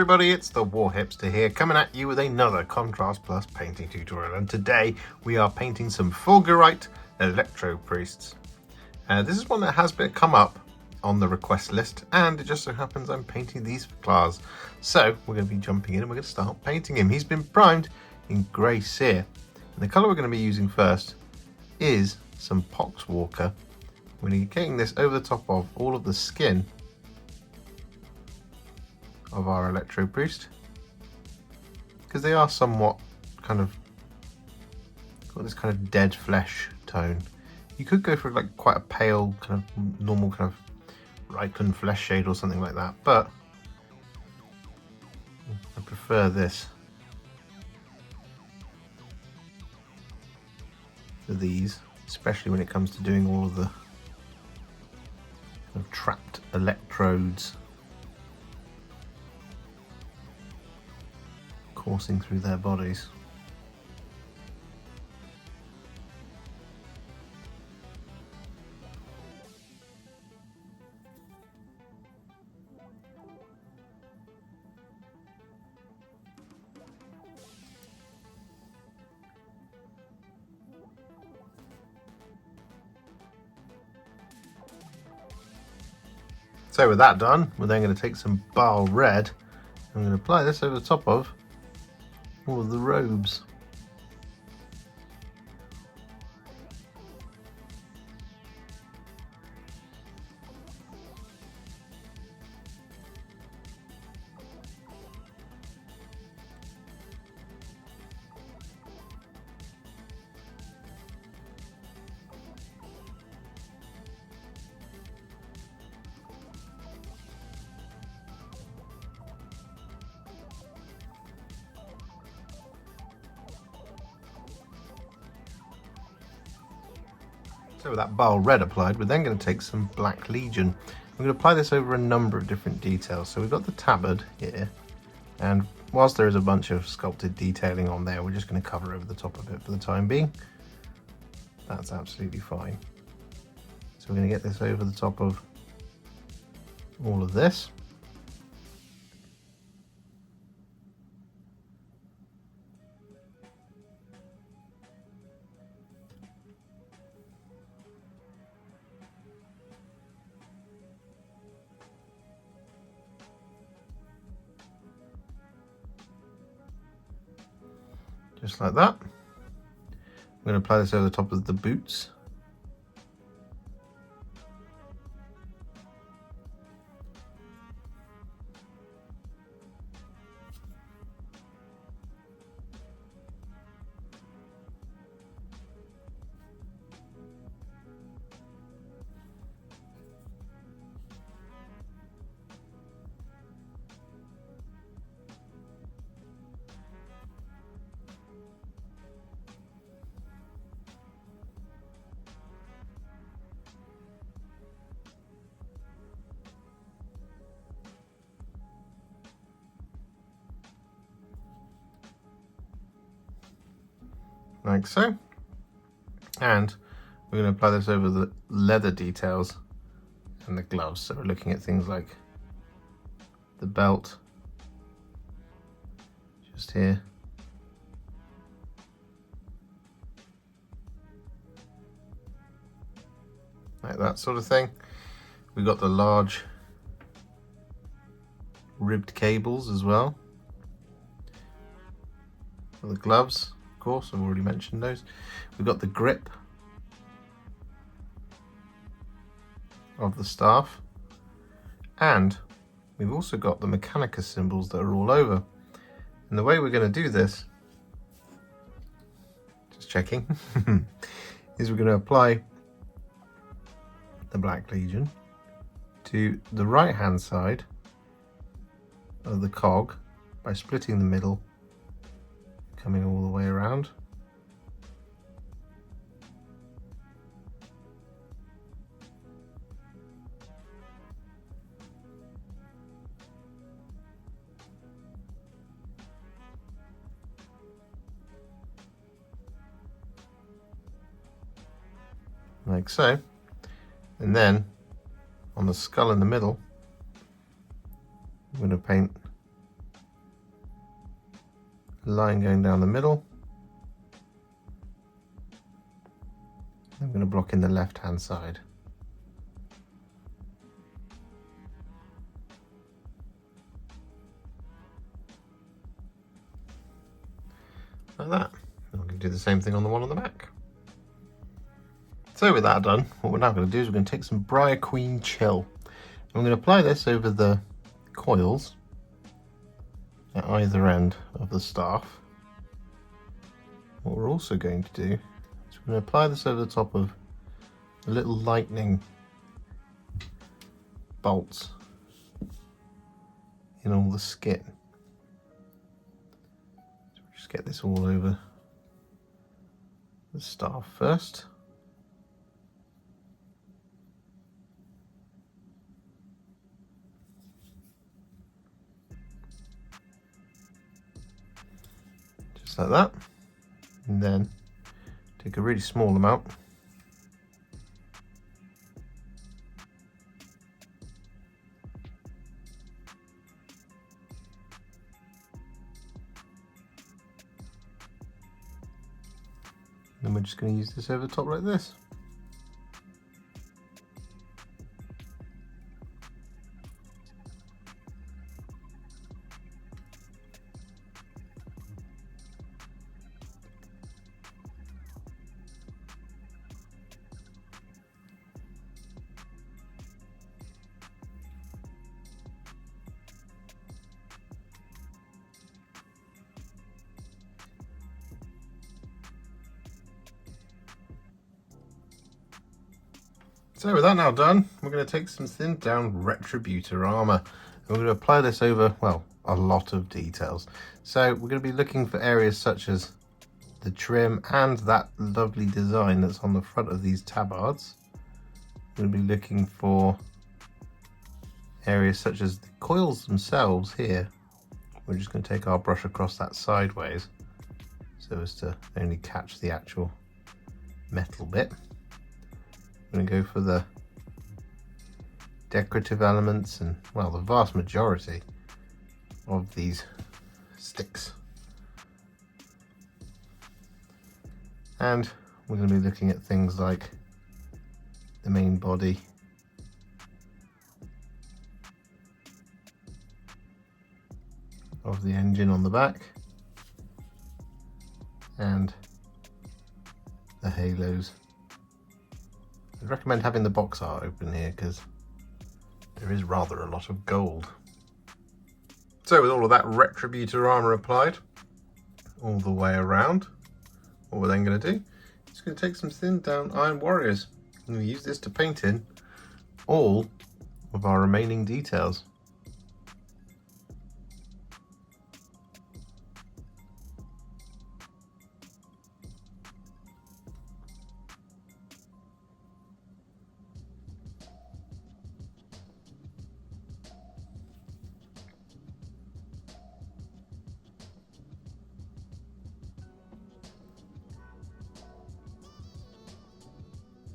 everybody, it's the Warhipster here, coming at you with another Contrast Plus painting tutorial, and today we are painting some Fulgurite Electro-Priests. This is one that has come up on the request list, and it just so happens I'm painting these for class. So we're going to be jumping in and we're going to start painting him. He's been primed in grey Seer, and the colour we're going to be using first is some Poxwalker. We're going to be getting this over the top of all of the skin of our Electro-Priest, because they are somewhat kind of got this kind of dead flesh tone. You could go for like quite a pale kind of normal kind of Reikland Fleshshade or something like that, but I prefer this to these, especially when it comes to doing all of the kind of trapped electrodes coursing through their bodies. So with that done, we're then going to take some Baal Red. I'm going to apply this over the top of all of the robes. So with that Baal Red applied, we're then going to take some Black Legion. We're going to apply this over a number of different details. So we've got the tabard here, and whilst there is a bunch of sculpted detailing on there, we're just going to cover over the top of it for the time being. That's absolutely fine. So we're going to get this over the top of all of this. Just like that. I'm going to apply this over the top of the boots. Like so, and we're going to apply this over the leather details and the gloves. So we're looking at things like the belt just here, like that sort of thing. We've got the large ribbed cables as well for the gloves. Course, I've already mentioned those. We've got the grip of the staff, and we've also got the Mechanicus symbols that are all over. And the way we're going to do this, just checking, is we're going to apply the Black Legion to the right hand side of the cog by splitting the middle, coming all the way around. Like so. And then on the skull in the middle, I'm going to paint line going down the middle. I'm going to block in the left hand side. Like that. And I'm going to do the same thing on the one on the back. So with that done, what we're now going to do is we're going to take some Briar Queen Chill. I'm going to apply this over the coils at either end of the staff. What we're also going to do is we're going to apply this over the top of the little lightning bolts in all the skin. So we'll just get this all over the staff first. Just like that. And then take a really small amount . Then we're just going to use this over the top like this. So with that now done, we're going to take some thinned down Retributor Armour. And we're going to apply this over, well, a lot of details. So we're going to be looking for areas such as the trim and that lovely design that's on the front of these tabards. We're going to be looking for areas such as the coils themselves here. We're just going to take our brush across that sideways so as to only catch the actual metal bit. I'm going to go for the decorative elements and, well, the vast majority of these sticks. And we're going to be looking at things like the main body, of the engine on the back, and the halos. I'd recommend having the box art open here because there is rather a lot of gold. So with all of that Retributor Armour applied all the way around, what we're then going to do is going to take some thinned down Iron Warriors and use this to paint in all of our remaining details.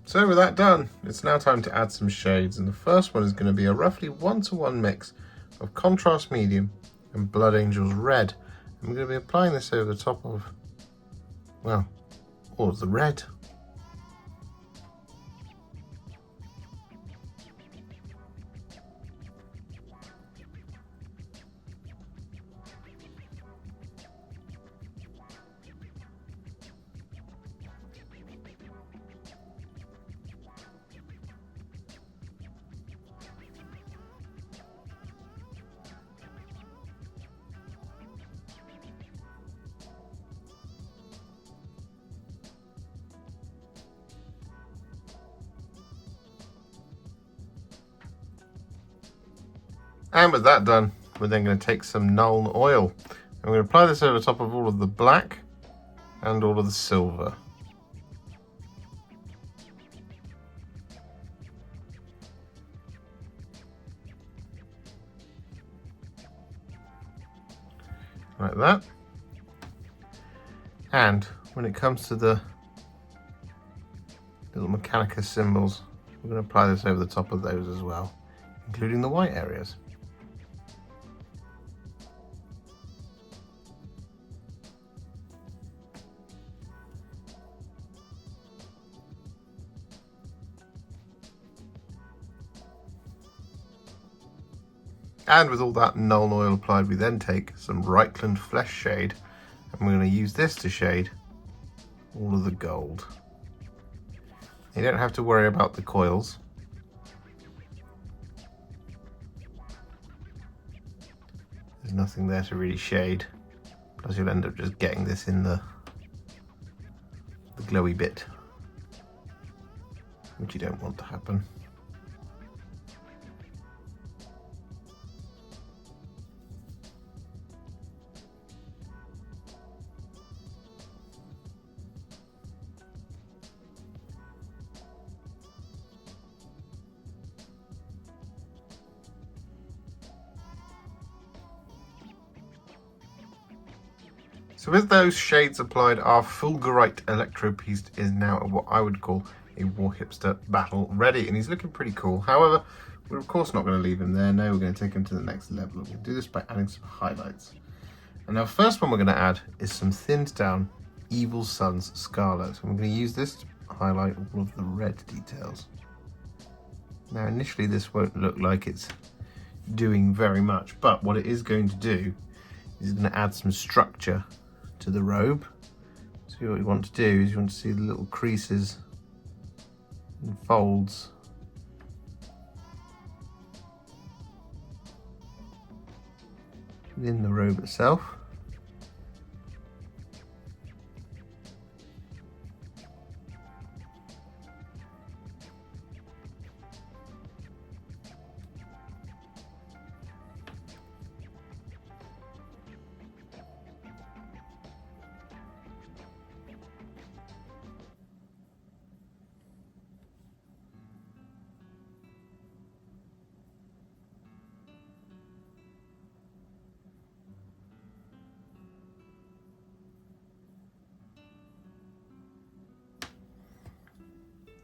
So with that done, it's now time to add some shades, and the first one is going to be a roughly 1-to-1 mix of Contrast Medium and Blood Angels Red. And we're going to be applying this over the top of, well, all of the red. And with that done, we're then going to take some Nuln Oil. And we're going to apply this over the top of all of the black and all of the silver. Like that. And when it comes to the little Mechanicus symbols, we're going to apply this over the top of those as well, including the white areas. And with all that Nuln Oil applied, we then take some Reikland Fleshshade, and we're going to use this to shade all of the gold. You don't have to worry about the coils. There's nothing there to really shade, plus you'll end up just getting this in the glowy bit, which you don't want to happen. So with those shades applied, our Fulgurite Electro-Priest is now what I would call a Warhipster battle ready, and he's looking pretty cool. However, we're of course not going to leave him there. No, we're going to take him to the next level. We're going to do this by adding some highlights. And our first one we're going to add is some thinned down Evil Sunz Scarlet. And we're going to use this to highlight all of the red details. Now initially this won't look like it's doing very much, but what it is going to do is going to add some structure to the robe. So what you want to do is you want to see the little creases and folds within the robe itself.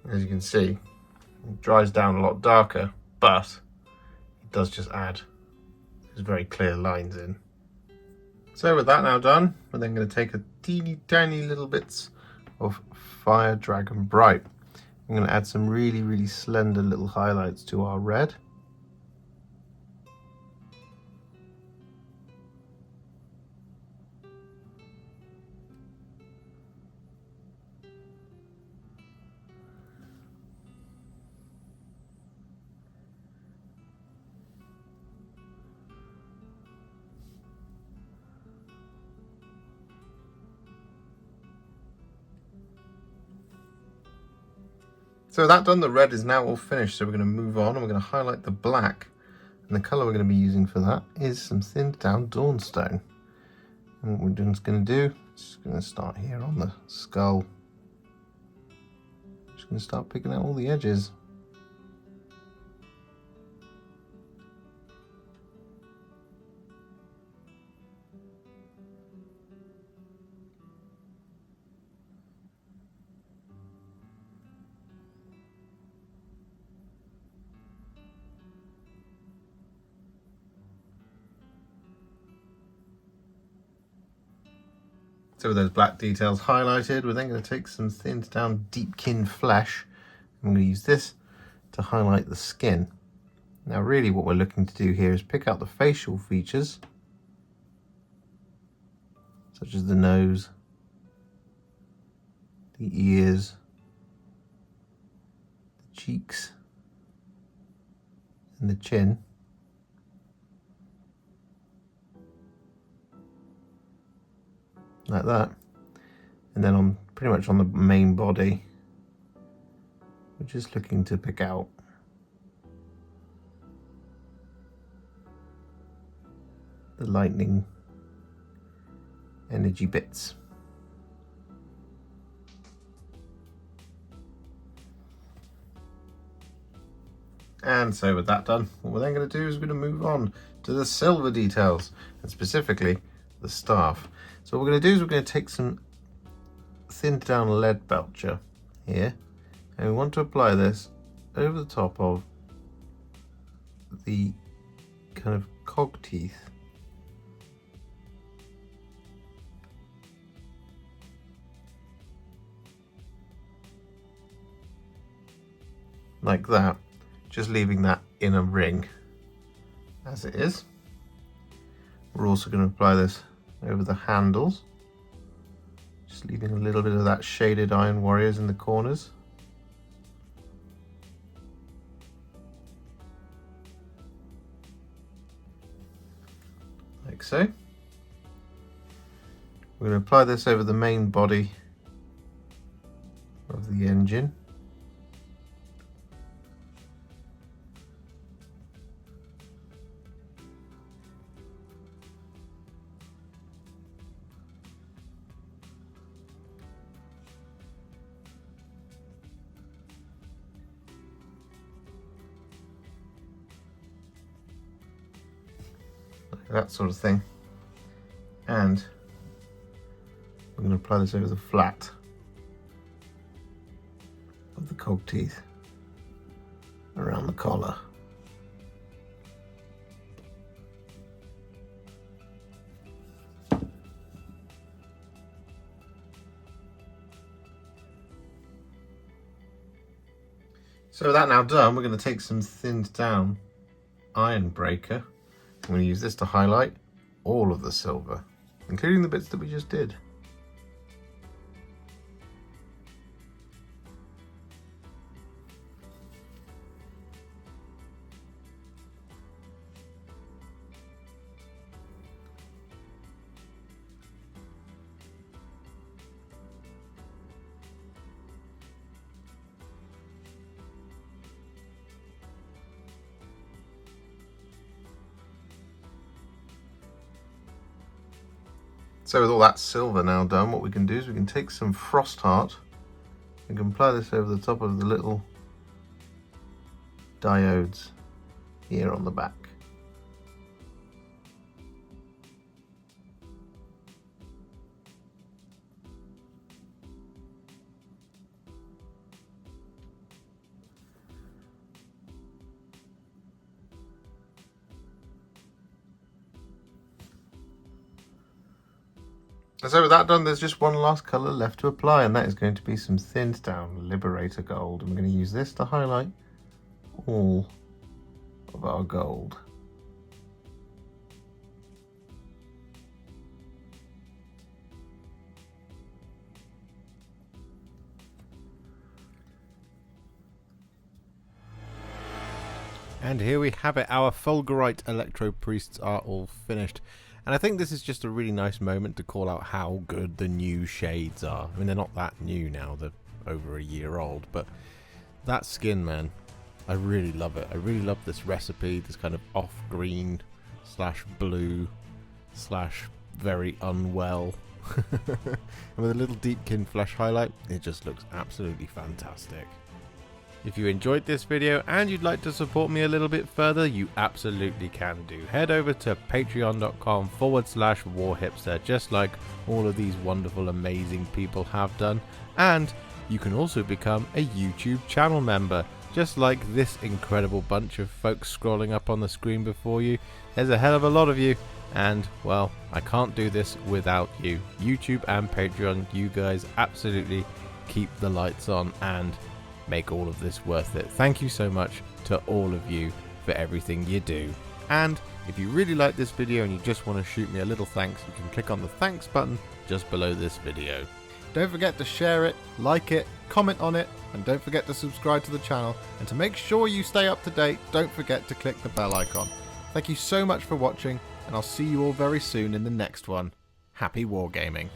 As you can see, it dries down a lot darker, but it does just add those very clear lines in. So with that now done, we're then going to take a teeny tiny little bits of Fire Dragon Bright. I'm going to add some really slender little highlights to our red. So that done, the red is now all finished, so we're going to move on and we're going to highlight the black. And the colour we're going to be using for that is some thinned down Dawnstone. And what we're just going to do, just going to start here on the skull. Just going to start picking out all the edges. So with those black details highlighted, we're then going to take some thinned down Deepkin Flesh. I'm going to use this to highlight the skin. Now really what we're looking to do here is pick out the facial features, such as the nose, the ears, the cheeks, and the chin. Like that, and then on pretty much on the main body we're just looking to pick out the lightning energy bits. And so with that done, what we're then going to do is we're going to move on to the silver details, and specifically the staff. So what we're going to do is we're going to take some thinned down Leadbelcher here, and we want to apply this over the top of the kind of cog teeth. Like that, just leaving that in a ring. as it is. We're also going to apply this over the handles, just leaving a little bit of that shaded Iron Warriors in the corners. Like so. We're going to apply this over the main body of the engine. Like that sort of thing. And we're going to apply this over the flat of the cog teeth around the collar. So with that now done, we're going to take some thinned down Ironbreaker. I'm going to use this to highlight all of the silver, including the bits that we just did. So with all that silver now done, what we can do is we can take some Frostheart and can apply this over the top of the little diodes here on the back. And so with that done, there's just one last colour left to apply, and that is going to be some thinned down Liberator Gold. And we're going to use this to highlight all of our gold. And here we have it, our Fulgurite Electro-Priests are all finished. And I think this is just a really nice moment to call out how good the new shades are. I mean, they're not that new now, they're over a year old, but that skin, man, I really love it. I really love this recipe, this kind of off green slash blue slash very unwell. And with a little Deepkin Flesh highlight, it just looks absolutely fantastic. If you enjoyed this video and you'd like to support me a little bit further, you absolutely can do. Head over to patreon.com/Warhipster, just like all of these wonderful, amazing people have done. And you can also become a YouTube channel member, just like this incredible bunch of folks scrolling up on the screen before you. There's a hell of a lot of you, and, well, I can't do this without you. YouTube and Patreon, you guys absolutely keep the lights on and make all of this worth it. Thank you so much to all of you for everything you do. And if you really like this video and you just want to shoot me a little thanks, you can click on the thanks button just below this video. Don't forget to share it, like it, comment on it, and don't forget to subscribe to the channel. And to make sure you stay up to date, don't forget to click the bell icon. Thank you so much for watching, and I'll see you all very soon in the next one. Happy wargaming.